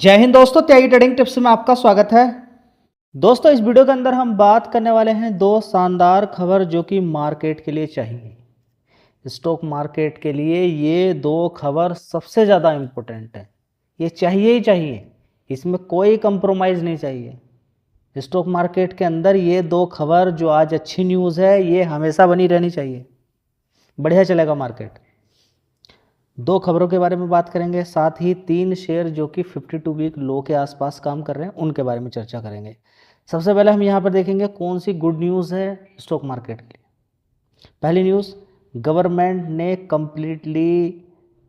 जय हिंद दोस्तों, त्यागी trading tips में आपका स्वागत है। दोस्तों, इस वीडियो के अंदर हम बात करने वाले हैं दो शानदार खबर जो कि मार्केट के लिए चाहिए। स्टॉक मार्केट के लिए ये दो खबर सबसे ज़्यादा इम्पोर्टेंट है। ये चाहिए ही चाहिए, इसमें कोई कंप्रोमाइज़ नहीं चाहिए। स्टॉक मार्केट के अंदर ये दो खबर जो आज अच्छी न्यूज़ है, ये हमेशा बनी रहनी चाहिए। बढ़िया चलेगा मार्केट। दो खबरों के बारे में बात करेंगे, साथ ही तीन शेयर जो कि 52 वीक लो के आसपास काम कर रहे हैं उनके बारे में चर्चा करेंगे। सबसे पहले हम यहाँ पर देखेंगे कौन सी गुड न्यूज़ है स्टॉक मार्केट के लिए। पहली न्यूज़, गवर्नमेंट ने completely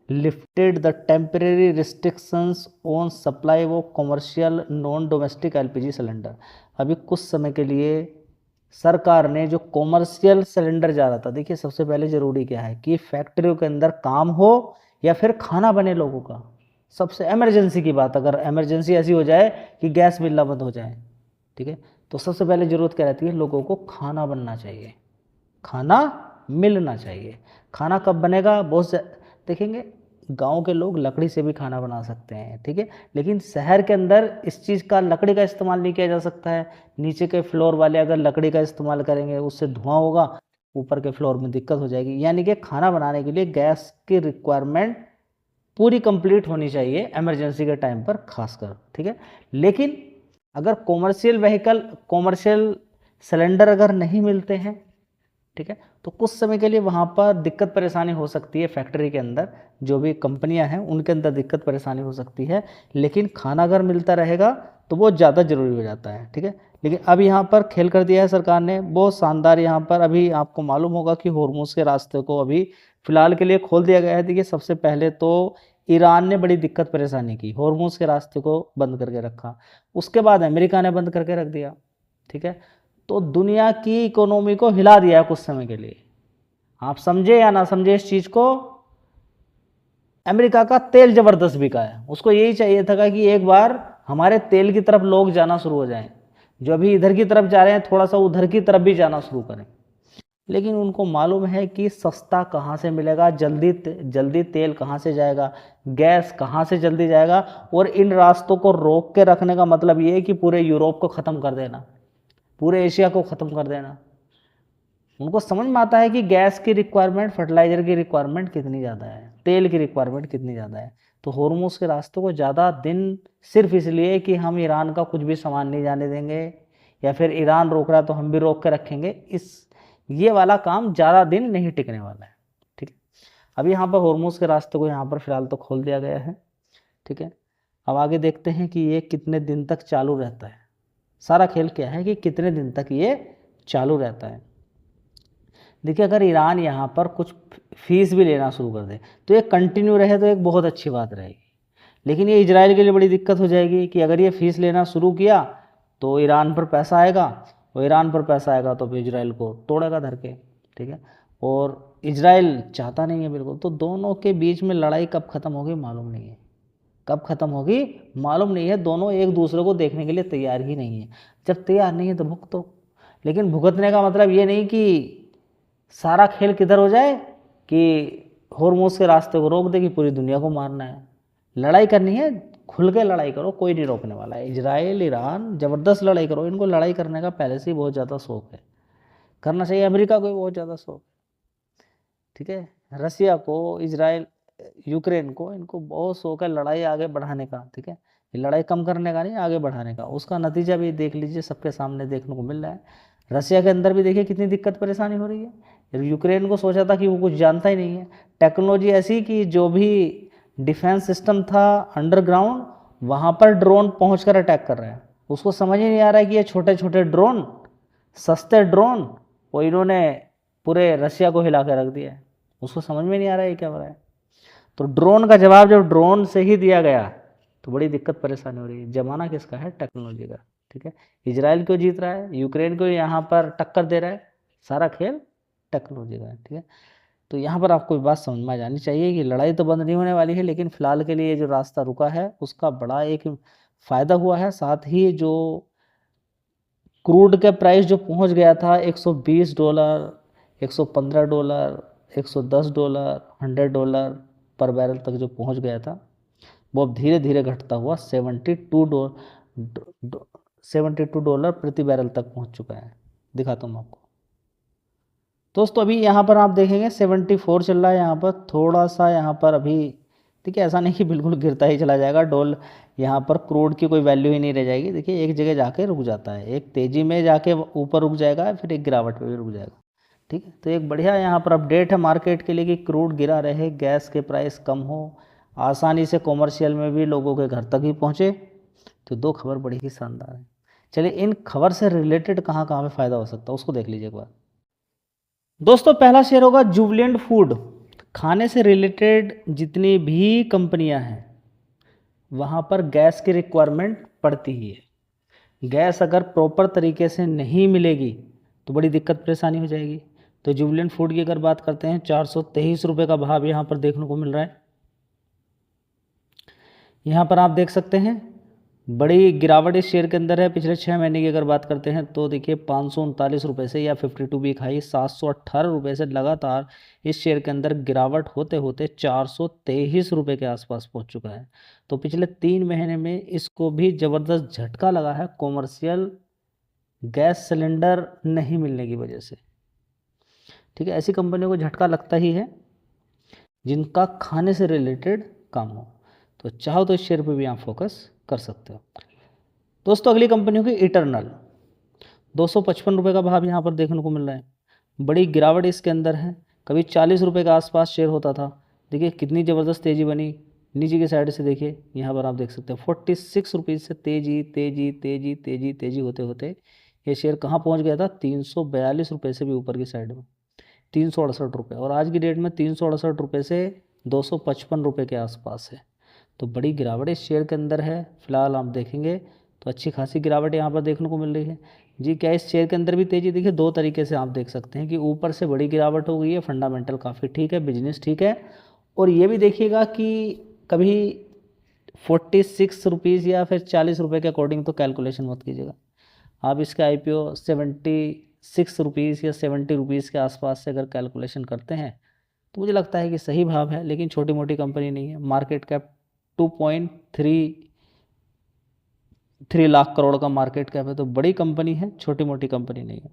lifted the temporary restrictions on supply of commercial non domestic LPG cylinder. अभी कुछ समय के लिए सरकार ने जो कॉमर्शियल सिलेंडर जा रहा था, देखिए सबसे पहले ज़रूरी क्या है कि फैक्ट्रियों के अंदर काम हो या फिर खाना बने लोगों का। सबसे इमरजेंसी की बात, अगर इमरजेंसी ऐसी हो जाए कि गैस मिलना बंद हो जाए, ठीक है, तो सबसे पहले ज़रूरत क्या रहती है, लोगों को खाना बनना चाहिए, खाना मिलना चाहिए। खाना कब बनेगा, बहुत से देखेंगे गांव के लोग लकड़ी से भी खाना बना सकते हैं, ठीक है, लेकिन शहर के अंदर इस चीज़ का लकड़ी का इस्तेमाल नहीं किया जा सकता है। नीचे के फ्लोर वाले अगर लकड़ी का इस्तेमाल करेंगे उससे धुआं होगा, ऊपर के फ्लोर में दिक्कत हो जाएगी। यानी कि खाना बनाने के लिए गैस की रिक्वायरमेंट पूरी कंप्लीट होनी चाहिए इमरजेंसी के टाइम पर खासकर, ठीक है। लेकिन अगर कॉमर्शियल सिलेंडर अगर नहीं मिलते हैं, ठीक है, तो कुछ समय के लिए वहाँ पर दिक्कत परेशानी हो सकती है। फैक्ट्री के अंदर जो भी कंपनियां हैं उनके अंदर दिक्कत परेशानी हो सकती है, लेकिन खाना अगर मिलता रहेगा तो वो ज़्यादा ज़रूरी हो जाता है, ठीक है। लेकिन अब यहाँ पर खेल कर दिया है सरकार ने, बहुत शानदार। यहाँ पर अभी आपको मालूम होगा कि होर्मुज़ के रास्ते को अभी फ़िलहाल के लिए खोल दिया गया है। देखिए सबसे पहले तो ईरान ने बड़ी दिक्कत परेशानी की, होर्मुज़ के रास्ते को बंद करके रखा, उसके बाद अमेरिका ने बंद करके रख दिया, ठीक है। तो दुनिया की इकोनॉमी को हिला दिया कुछ समय के लिए। आप समझे या ना समझे इस चीज़ को, अमेरिका का तेल ज़बरदस्त बिका है। उसको यही चाहिए था कि एक बार हमारे तेल की तरफ लोग जाना शुरू हो जाएं, जो अभी इधर की तरफ जा रहे हैं थोड़ा सा उधर की तरफ भी जाना शुरू करें। लेकिन उनको मालूम है कि सस्ता कहाँ से मिलेगा, जल्दी तेल कहाँ से जाएगा, गैस कहाँ से जल्दी जाएगा। और इन रास्तों को रोक के रखने का मतलब ये है कि पूरे यूरोप को ख़त्म कर देना, पूरे एशिया को ख़त्म कर देना। उनको समझ में आता है कि गैस की रिक्वायरमेंट, फर्टिलाइज़र की रिक्वायरमेंट कितनी ज़्यादा है, तेल की रिक्वायरमेंट कितनी ज़्यादा है। तो होर्मुज़ के रास्तों को ज़्यादा दिन सिर्फ इसलिए कि हम ईरान का कुछ भी सामान नहीं जाने देंगे, या फिर ईरान रोक रहा है तो हम भी रोक के रखेंगे, ये वाला काम ज़्यादा दिन नहीं टिकने वाला है, ठीक है। अभी यहाँ पर होर्मुज़ के रास्ते को यहाँ पर फ़िलहाल तो खोल दिया गया है, ठीक है। अब आगे देखते हैं कि ये कितने दिन तक चालू रहता है। सारा खेल क्या है कि कितने दिन तक ये चालू रहता है। देखिए अगर ईरान यहाँ पर कुछ फीस भी लेना शुरू कर दे तो ये कंटिन्यू रहे तो एक बहुत अच्छी बात रहेगी। लेकिन ये इजराइल के लिए बड़ी दिक्कत हो जाएगी कि अगर ये फीस लेना शुरू किया तो ईरान पर पैसा आएगा, और ईरान पर पैसा आएगा तो फिर इजराइल को तोड़ेगा धर के, ठीक है। और इजराइल चाहता नहीं है बिल्कुल। तो दोनों के बीच में लड़ाई कब ख़त्म होगी मालूम नहीं है, कब ख़त्म होगी मालूम नहीं है। दोनों एक दूसरे को देखने के लिए तैयार ही नहीं है। जब तैयार नहीं है तो भुगतो। लेकिन भुगतने का मतलब ये नहीं कि सारा खेल किधर हो जाए कि होर्मुज़ के रास्ते को रोक दे कि पूरी दुनिया को मारना है। लड़ाई करनी है, खुल के लड़ाई करो, कोई नहीं रोकने वाला है। इजराइल ईरान ज़बरदस्त लड़ाई करो, इनको लड़ाई करने का पहले से ही बहुत ज़्यादा शौक है, करना चाहिए। अमेरिका को भी बहुत ज़्यादा शौक है, ठीक है। रसिया को, इजराइल, यूक्रेन को, इनको बहुत शौक है लड़ाई आगे बढ़ाने का, ठीक है। ये लड़ाई कम करने का नहीं, आगे बढ़ाने का। उसका नतीजा भी देख लीजिए, सबके सामने देखने को मिल रहा है। रसिया के अंदर भी देखिए कितनी दिक्कत परेशानी हो रही है। यूक्रेन को सोचा था कि वो कुछ जानता ही नहीं है, टेक्नोलॉजी ऐसी कि जो भी डिफेंस सिस्टम था अंडरग्राउंड, वहाँ पर ड्रोन पहुँच कर अटैक कर रहे हैं। उसको समझ ही नहीं आ रहा है कि ये छोटे छोटे ड्रोन, सस्ते ड्रोन, वो इन्होंने पूरे रशिया को हिला कर रख दिया है। उसको समझ में नहीं आ रहा है क्या हो रहा है। तो ड्रोन का जवाब जब ड्रोन से ही दिया गया तो बड़ी दिक्कत परेशानी हो रही है। जमाना किसका है, टेक्नोलॉजी का, ठीक है। इजराइल क्यों जीत रहा है, यूक्रेन को यहाँ पर टक्कर दे रहा है, सारा खेल टेक्नोलॉजी का है, ठीक है। तो यहाँ पर आपको बात समझ में आ जानी चाहिए कि लड़ाई तो बंद नहीं होने वाली है, लेकिन फिलहाल के लिए जो रास्ता रुका है उसका बड़ा एक फ़ायदा हुआ है। साथ ही जो क्रूड का प्राइस जो पहुंच गया था $120, $115, $110, $100 पर बैरल तक जो पहुंच गया था, वो अब धीरे धीरे घटता हुआ $72 प्रति बैरल तक पहुंच चुका है। दिखाता हूँ आपको दोस्तों। अभी यहाँ पर आप देखेंगे 74 चल रहा है, यहाँ पर थोड़ा सा, यहाँ पर अभी देखिए ऐसा नहीं कि बिल्कुल गिरता ही चला जाएगा डॉल, यहाँ पर क्रूड की कोई वैल्यू ही नहीं रह जाएगी। देखिए एक जगह जाके रुक जाता है, एक तेज़ी में जाके ऊपर रुक जाएगा, फिर एक गिरावट में भी रुक जाएगा। ठीक है, तो एक बढ़िया यहाँ पर अपडेट है मार्केट के लिए कि क्रूड गिरा रहे, गैस के प्राइस कम हो, आसानी से कॉमर्शियल में भी लोगों के घर तक ही पहुँचे। तो दो खबर बड़ी ही शानदार है। चलिए इन खबर से रिलेटेड कहाँ कहाँ पे फ़ायदा हो सकता है उसको देख लीजिए एक बार। दोस्तों पहला शेयर होगा जुबिलेंट फूड। खाने से रिलेटेड जितनी भी कंपनियां हैं वहाँ पर गैस की रिक्वायरमेंट पड़ती ही है। गैस अगर प्रॉपर तरीके से नहीं मिलेगी तो बड़ी दिक्कत परेशानी हो जाएगी। तो जुबिलेंट फूड की अगर बात करते हैं 423 रुपये का भाव यहाँ पर देखने को मिल रहा है। यहाँ पर आप देख सकते हैं बड़ी गिरावट इस शेयर के अंदर है। पिछले 6 महीने की अगर बात करते हैं तो देखिए 539 रुपये से या 52 वीक हाई 718 रुपये से लगातार इस शेयर के अंदर गिरावट होते होते 423 रुपये के आसपास पहुंच चुका है। तो पिछले 3 महीने में इसको भी ज़बरदस्त झटका लगा है कॉमर्शियल गैस सिलेंडर नहीं मिलने की वजह से। ठीक है, ऐसी कंपनियों को झटका लगता ही है जिनका खाने से रिलेटेड काम हो। तो चाहो तो इस शेयर पर भी आप फोकस कर सकते हो। दोस्तों अगली कंपनी होगी इटरनल। 255 रुपये का भाव यहाँ पर देखने को मिल रहा है। बड़ी गिरावट इसके अंदर है। कभी 40 रुपये के आसपास शेयर होता था। देखिए कितनी ज़बरदस्त तेज़ी बनी। नीचे की साइड से देखिए यहाँ पर आप देख सकते हैं 46 रुपीज़ से तेज़ी तेज़ी तेज़ी तेज़ी तेज़ी होते होते ये शेयर कहाँ पहुँच गया था 342 रुपये से भी ऊपर की साइड में 368 रुपये, और आज की डेट में 368 रुपये से 255 रुपये के आसपास है। तो बड़ी गिरावट इस शेयर के अंदर है। फिलहाल आप देखेंगे तो अच्छी खासी गिरावट यहाँ पर देखने को मिल रही है जी। क्या इस शेयर के अंदर भी तेज़ी देखिए दो तरीके से आप देख सकते हैं कि ऊपर से बड़ी गिरावट हो गई है, फंडामेंटल काफ़ी ठीक है, बिजनेस ठीक है। और ये भी देखिएगा कि कभी 46 रुपीज़ या फिर 40 रुपये के अकॉर्डिंग तो कैलकुलेशन मत कीजिएगा। आप इसका IPO 76 रुपीज़ या 70 रुपीज़ के आसपास से अगर कैलकुलेशन करते हैं तो मुझे लगता है कि सही भाव है। लेकिन छोटी मोटी कंपनी नहीं है। मार्केट कैप 2.33 लाख करोड़ का मार्केट कैप है। तो बड़ी कंपनी है, छोटी मोटी कंपनी नहीं है।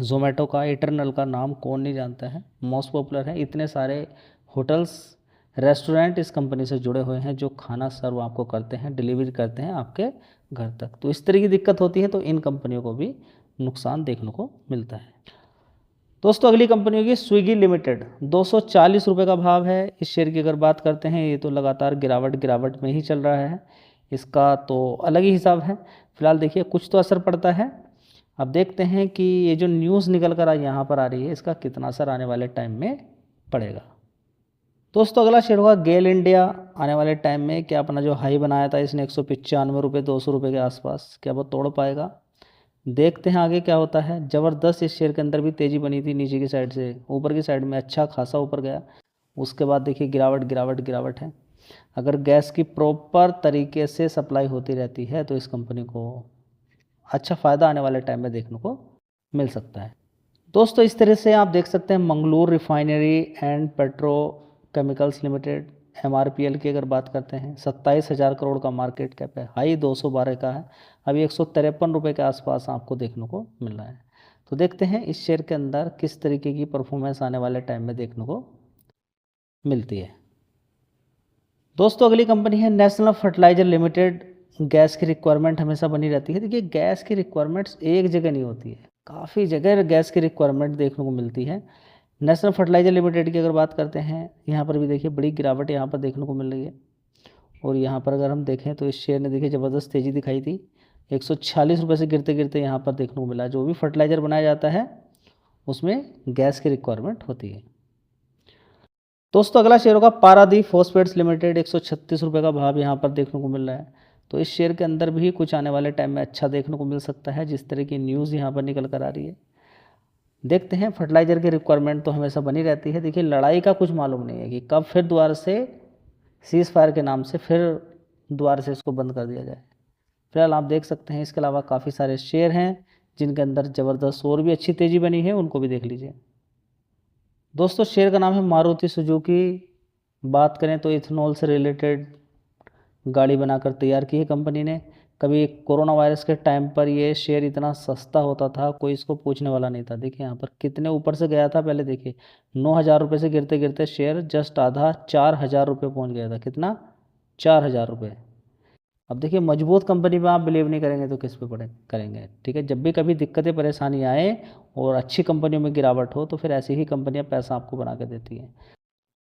जोमेटो का, इटरनल का नाम कौन नहीं जानता है, मोस्ट पॉपुलर है। इतने सारे होटल्स रेस्टोरेंट इस कंपनी से जुड़े हुए हैं जो खाना सर्व आपको करते हैं, डिलीवरी करते हैं आपके घर तक। तो इस तरह की दिक्कत होती है तो इन कंपनियों को भी नुकसान देखने को मिलता है। दोस्तों अगली कंपनी होगी स्विगी लिमिटेड। 240 रुपये का भाव है। इस शेयर की अगर बात करते हैं ये तो लगातार गिरावट में ही चल रहा है। इसका तो अलग ही हिसाब है। फिलहाल देखिए कुछ तो असर पड़ता है। अब देखते हैं कि ये जो न्यूज़ निकल कर यहाँ पर आ रही है इसका कितना असर आने वाले टाइम में पड़ेगा। दोस्तों अगला शेयर होगा गेल इंडिया। आने वाले टाइम में क्या अपना जो हाई बनाया था इसने 195 रुपये 200 रुपये के आसपास, क्या वो तोड़ पाएगा? देखते हैं आगे क्या होता है। ज़बरदस्त इस शेयर के अंदर भी तेज़ी बनी थी नीचे की साइड से, ऊपर की साइड में अच्छा खासा ऊपर गया। उसके बाद देखिए गिरावट है। अगर गैस की प्रॉपर तरीके से सप्लाई होती रहती है तो इस कंपनी को अच्छा फ़ायदा आने वाले टाइम में देखने को मिल सकता है। दोस्तों इस तरह से आप देख सकते हैं Mangalore refinery and petrochemicals limited MRPL की अगर बात करते हैं 27,000 करोड़ का मार्केट कैप है। हाई 212 का है। अभी 153 रुपये के आसपास आपको देखने को मिल रहा है। तो देखते हैं इस शेयर के अंदर किस तरीके की परफॉर्मेंस आने वाले टाइम में देखने को मिलती है। दोस्तों अगली कंपनी है नेशनल फर्टिलाइजर लिमिटेड। गैस की रिक्वायरमेंट हमेशा बनी रहती है। देखिए गैस की रिक्वायरमेंट्स एक जगह नहीं होती है, काफ़ी जगह गैस की रिक्वायरमेंट देखने को मिलती है। नेशनल फर्टिलाइजर लिमिटेड की अगर बात करते हैं यहाँ पर भी देखिए बड़ी गिरावट यहाँ पर देखने को मिल रही है। और यहाँ पर अगर हम देखें तो इस शेयर ने देखिए ज़बरदस्त तेज़ी दिखाई थी। 146 रुपये से गिरते गिरते यहाँ पर देखने को मिला। जो भी फर्टिलाइज़र बनाया जाता है उसमें गैस की रिक्वायरमेंट होती है। दोस्तों अगला शेयर होगा पारादीप फॉस्फेट्स लिमिटेड। 136 रुपये का भाव यहाँ पर देखने को मिल रहा है। तो इस शेयर के अंदर भी कुछ आने वाले टाइम में अच्छा देखने को मिल सकता है जिस तरह की न्यूज़ यहाँ पर निकल कर आ रही है। देखते हैं फर्टिलाइज़र की रिक्वायरमेंट तो हमेशा बनी रहती है। देखिए लड़ाई का कुछ मालूम नहीं है कि कब फिर दोबारा से सीज़ फायर के नाम से फिर दोबारा से इसको बंद कर दिया जाए। फिलहाल आप देख सकते हैं इसके अलावा काफ़ी सारे शेयर हैं जिनके अंदर ज़बरदस्त और भी अच्छी तेज़ी बनी है, उनको भी देख लीजिए। दोस्तों शेयर का नाम है मारुति सुजुकी। बात करें तो इथेनॉल से रिलेटेड गाड़ी बनाकर तैयार की है कंपनी ने। कभी कोरोना वायरस के टाइम पर ये शेयर इतना सस्ता होता था, कोई इसको पूछने वाला नहीं था। देखिए यहाँ पर कितने ऊपर से गया था, पहले देखिए 9,000 रुपये से गिरते गिरते शेयर जस्ट आधा 4,000 रुपये पहुँच गया था। कितना? 4,000 रुपये। अब देखिए मजबूत कंपनी में आप बिलीव नहीं करेंगे तो किस पे पड़े करेंगे। ठीक है, जब भी कभी दिक्कतें परेशानी आए और अच्छी कंपनियों में गिरावट हो तो फिर ऐसी ही कंपनियां पैसा आपको बना के देती हैं।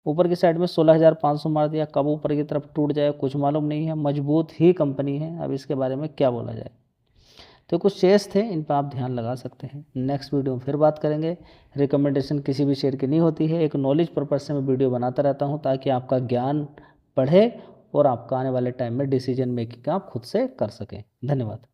ऊपर की साइड में 16,500 मार दिया, कब ऊपर की तरफ टूट जाए कुछ मालूम नहीं है, मजबूत ही कंपनी है। अब इसके बारे में क्या बोला जाए। तो कुछ शेयर्स थे, इन पर आप ध्यान लगा सकते हैं। नेक्स्ट वीडियो में फिर बात करेंगे। रिकमेंडेशन किसी भी शेयर की नहीं होती है, एक नॉलेज पर्पज से मैं वीडियो बनाता रहता हूँ ताकि आपका ज्ञान बढ़े और आपका आने वाले टाइम में डिसीजन मेकिंग आप खुद से कर सकें। धन्यवाद।